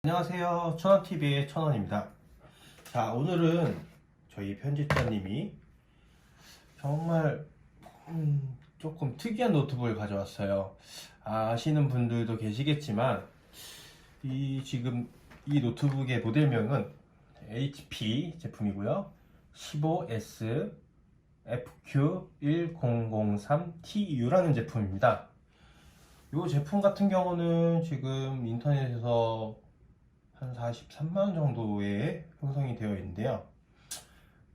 안녕하세요. 천원TV의 천원입니다. 자, 오늘은 저희 편집자님이 정말 조금 특이한 노트북을 가져왔어요. 아시는 분들도 계시겠지만 지금 이 노트북의 모델명은 HP 제품이고요. 15S FQ1003TU라는 제품입니다. 이 제품 같은 경우는 지금 인터넷에서 한 43만원 정도에 형성이 되어 있는데요.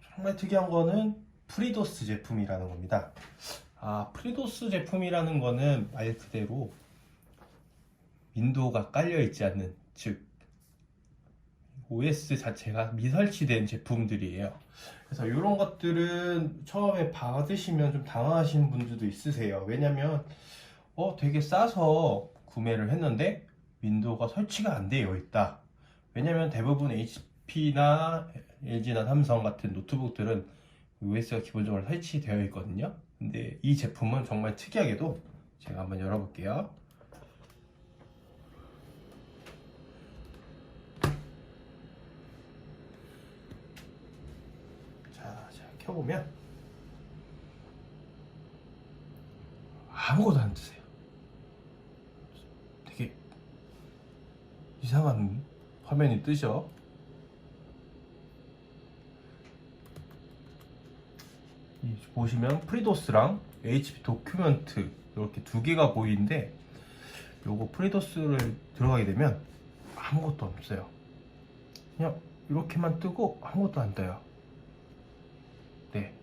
정말 특이한 거는 프리도스 제품이라는 겁니다. 프리도스 제품이라는 거는 말 그대로 윈도우가 깔려 있지 않는, 즉 OS 자체가 미설치된 제품들이에요. 그래서 이런 것들은 처음에 받으시면 좀 당황하시는 분들도 있으세요. 왜냐면 되게 싸서 구매를 했는데 윈도우가 설치가 안 되어 있다. 왜냐면 대부분 HP나 LG나 삼성 같은 노트북들은 OS가 기본적으로 설치되어 있거든요. 근데 이 제품은 정말 특이하게도 제가 한번 열어볼게요. 자, 제가 켜보면 아무것도 안 뜨세요. 되게 이상한 화면이 뜨죠. 보시면 프리도스랑 HP 도큐멘트 이렇게 두 개가 보이는데, 요거 프리도스를 들어가게 되면 아무것도 없어요. 그냥 이렇게만 뜨고 아무것도 안 떠요. 네,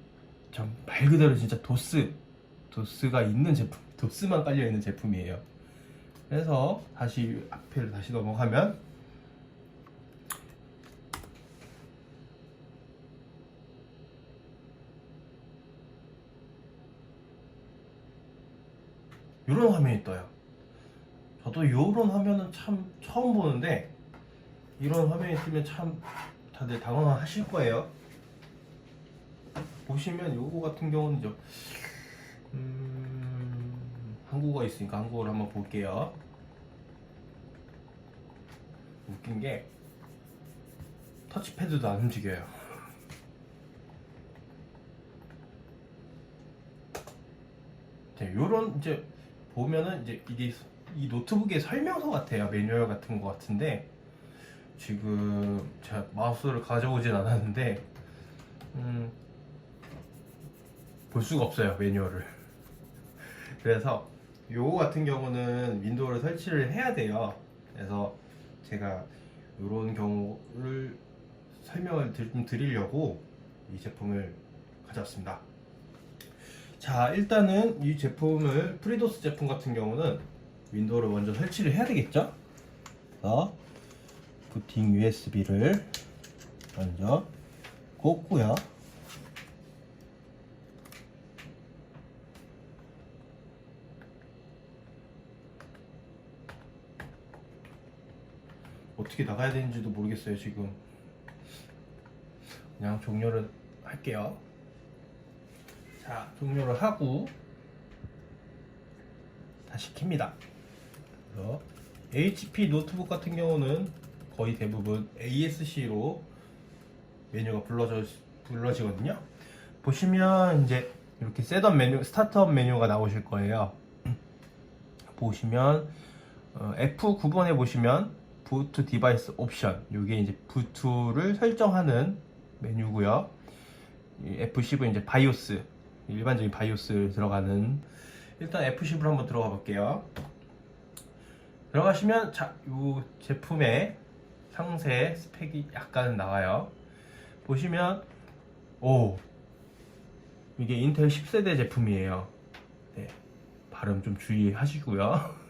좀 말 그대로 진짜 도스가 있는 제품, 도스만 깔려 있는 제품이에요. 그래서 앞에를 다시 넘어가면 이런 화면이 떠요. 저도 이런 화면은 참 처음 보는데, 이런 화면이 뜨면 참 다들 당황하실 거예요. 보시면 요거 같은 경우는 한국어 있으니까 한국어로 한번 볼게요. 웃긴 게 터치패드도 안 움직여요. 요런 보면은 이게 이 노트북의 설명서 같아요. 매뉴얼 같은 거 같은데, 지금 제가 마우스를 가져오진 않았는데 볼 수가 없어요, 매뉴얼을. 그래서 요거 같은 경우는 윈도우를 설치를 해야 돼요. 그래서 제가 이런 경우를 설명을 좀 드리려고 이 제품을 가져왔습니다. 자, 일단은 이 제품을, 프리도스 제품 같은 경우는 윈도우를 먼저 설치를 해야 되겠죠. 그래서 부팅 USB를 먼저 꽂고요. 어떻게 나가야 되는지도 모르겠어요. 지금 그냥 종료를 할게요. 자, 종료를 하고 다시 켭니다. 그래서 HP 노트북 같은 경우는 거의 대부분 ASC로 메뉴가 불러지거든요. 보시면 이렇게 셋업 메뉴, 스타트업 메뉴가 나오실 거예요. 보시면 F9번에 보시면 부트 디바이스 옵션, 이게 부트를 설정하는 메뉴고요. F10은 바이오스, 일반적인 바이오스 들어가는. 일단 F10으로 한번 들어가 볼게요. 들어가시면 이 제품의 상세 스펙이 약간 나와요. 보시면 이게 인텔 10세대 제품이에요. 네, 발음 좀 주의하시고요.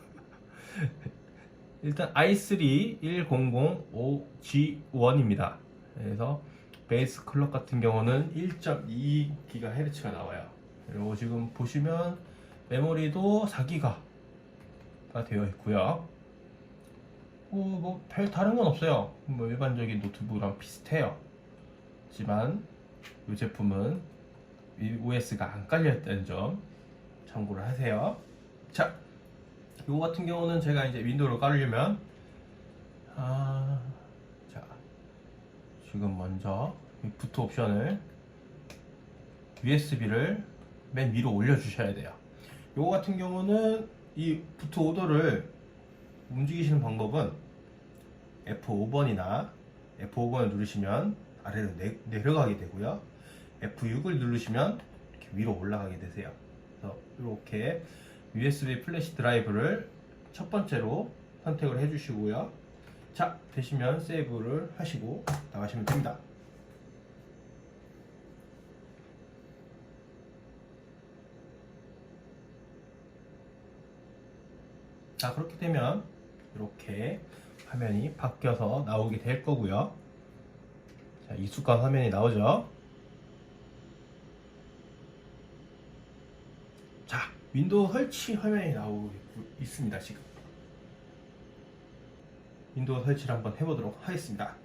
일단 i3 10005G1입니다. 그래서 베이스 클럭 같은 경우는 1.2GHz가 나와요. 그리고 지금 보시면 메모리도 4GB가 되어 있고요. 별 다른 건 없어요. 일반적인 노트북이랑 비슷해요. 하지만 이 제품은 OS가 안 깔려있다는 점 참고를 하세요. 자, 이거 같은 경우는 제가 윈도우를 깔으려면 자, 지금 먼저 이 부트 옵션을 USB를 맨 위로 올려주셔야 돼요. 요거 같은 경우는 이 부트 오더를 움직이시는 방법은 F5번이나 F5번을 누르시면 아래로 내려가게 되고요. F6을 누르시면 이렇게 위로 올라가게 되세요. 그래서 이렇게 USB 플래시 드라이브를 첫 번째로 선택을 해주시고요. 자, 되시면 세이브를 하시고 나가시면 됩니다. 자, 그렇게 되면 이렇게 화면이 바뀌어서 나오게 될 거고요. 자, 익숙한 화면이 나오죠. 자, 윈도우 설치 화면이 나오고 있습니다. 지금 윈도우 설치를 한번 해보도록 하겠습니다.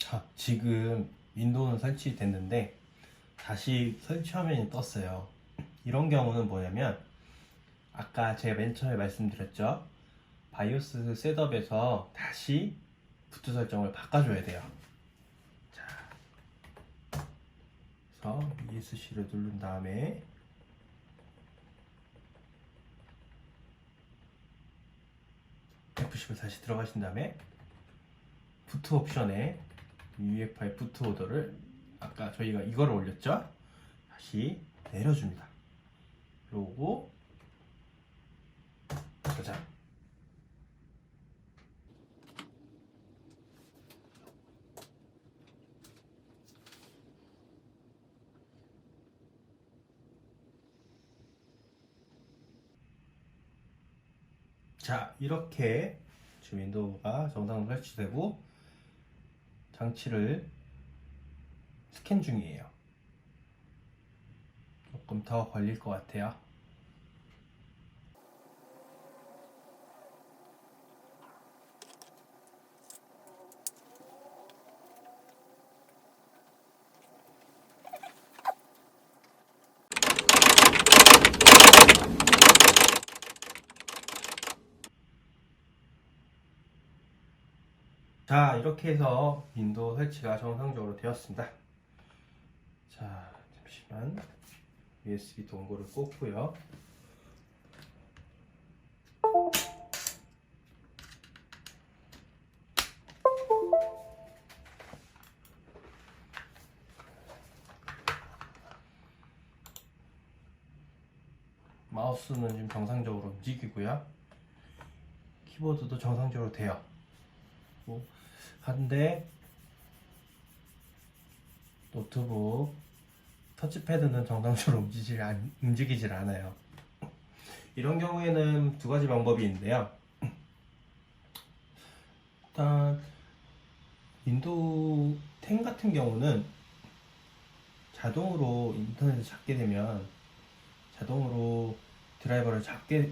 자, 지금 윈도우는 설치됐는데 다시 설치 화면이 떴어요. 이런 경우는 뭐냐면 아까 제가 맨 처음에 말씀드렸죠. 바이오스 셋업에서 다시 부트 설정을 바꿔줘야 돼요. 자, 그래서 ESC를 누른 다음에 F10을 다시 들어가신 다음에 부트 옵션에 UEFI 부트 오더를 아까 저희가 이거를 올렸죠? 다시 내려줍니다. 그리고 저장. 자, 이렇게 지금 윈도우가 정상으로 설치되고 장치를 스캔 중이에요. 조금 더 걸릴 것 같아요. 자, 이렇게 해서 윈도우 설치가 정상적으로 되었습니다. 자, 잠시만 USB 동굴을 꽂고요. 마우스는 지금 정상적으로 움직이고요. 키보드도 정상적으로 돼요. 한데 노트북 터치패드는 정상적으로 움직이질 않아요. 이런 경우에는 두 가지 방법이 있는데요. 일단 윈도우 10 같은 경우는 자동으로 인터넷을 찾게 되면 자동으로 드라이버를 잡게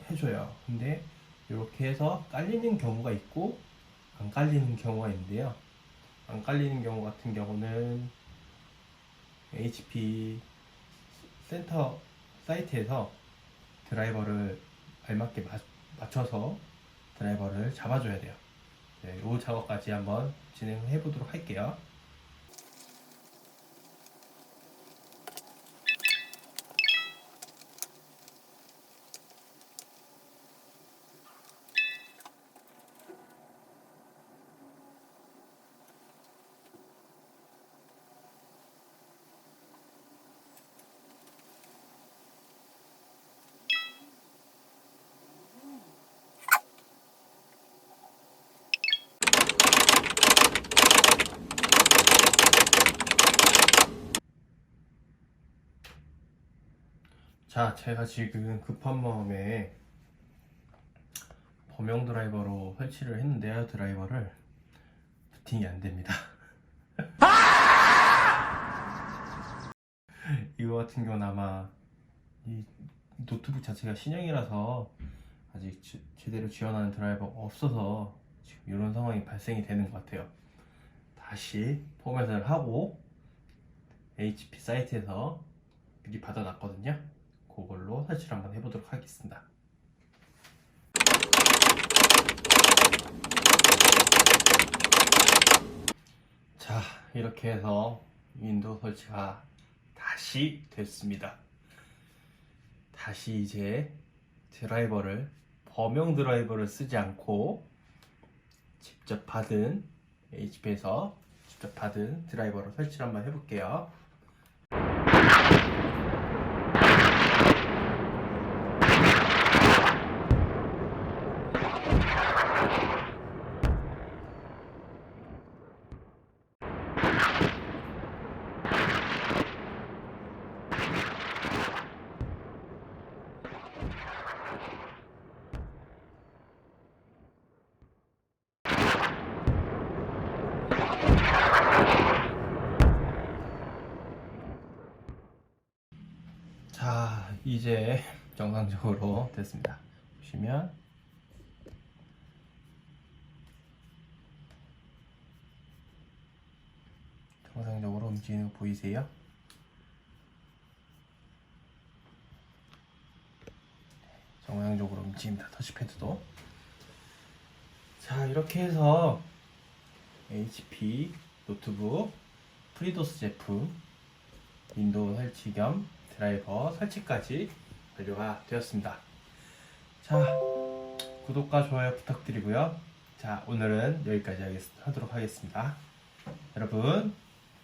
해줘요. 근데 이렇게 해서 깔리는 경우가 있고 안 깔리는 경우가 있는데요. 안 깔리는 경우 같은 경우는 HP 센터 사이트에서 드라이버를 알맞게 맞춰서 드라이버를 잡아줘야 돼요. 네, 이 작업까지 한번 진행해 보도록 할게요. 자, 제가 지금 급한 마음에 범용 드라이버로 설치를 했는데요. 드라이버를 부팅이 안 됩니다. 이거 같은 경우는 아마 이 노트북 자체가 신형이라서 아직 제대로 지원하는 드라이버가 없어서 지금 이런 상황이 발생이 되는 것 같아요. 다시 포맷을 하고 HP 사이트에서 미리 받아놨거든요. 그걸로 설치를 한번 해보도록 하겠습니다. 자, 이렇게 해서 윈도우 설치가 다시 됐습니다. 다시 이제 드라이버를 범용 드라이버를 쓰지 않고 직접 받은 HP에서 직접 받은 드라이버로 설치를 한번 해볼게요. 자, 이제 정상적으로 됐습니다. 보시면 정상적으로 움직이는 거 보이세요? 정상적으로 움직입니다. 터치패드도. 자, 이렇게 해서 HP 노트북 프리도스 제품 윈도우 설치 겸 드라이버 설치까지 완료가 되었습니다. 자, 구독과 좋아요 부탁드리고요. 자, 오늘은 여기까지 하도록 하겠습니다. 여러분,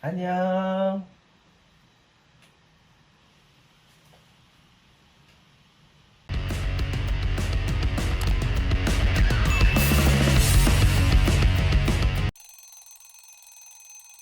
안녕.